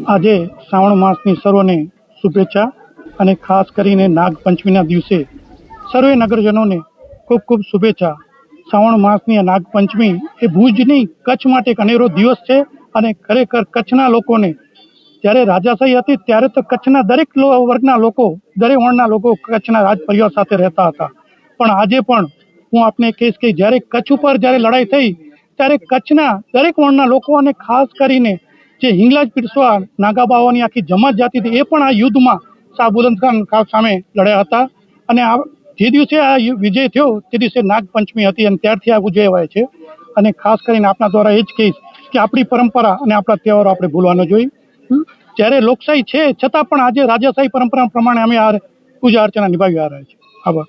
આજે શ્રાવણ માસની સર્વને શુભેચ્છા અને ખાસ કરીને નાગપંચમીના દિવસે સર્વે નગરજનોને ખૂબ ખૂબ શુભેચ્છા. શ્રાવણ માસની નાગપંચમી એ ભુજ નહીં કચ્છ માટે એક અનેરો દિવસ છે અને ખરેખર કચ્છના લોકોને જ્યારે રાજાશાહી હતી ત્યારે તો કચ્છના દરેક વર્ગના લોકો, દરેક વર્ણના લોકો કચ્છના રાજ પરિવાર સાથે રહેતા હતા. પણ આજે પણ હું આપને કહીશ કે જ્યારે કચ્છ ઉપર જ્યારે લડાઈ થઈ ત્યારે કચ્છના દરેક વર્ણના લોકો અને ખાસ કરીને જે હિંગલાજ પીરસવા નાગાબાઓની આખી જમાત જાતિ હતી એ પણ આ યુદ્ધમાં શાહ બુલંદ ખાન સામે લડ્યા હતા. અને જે દિવસે આ વિજય થયો તે દિવસે નાગપંચમી હતી અને ત્યારથી આ ઉજવાય છે. અને ખાસ કરીને આપના દ્વારા એ જ કહીશ કે આપણી પરંપરા અને આપણા તહેવારો આપણે ભૂલવા ન જોઈએ. જ્યારે લોકશાહી છે છતાં પણ આજે રાજાશાહી પરંપરા પ્રમાણે અમે આ પૂજા અર્ચના નિભાવી રહ્યા છીએ. આભાર.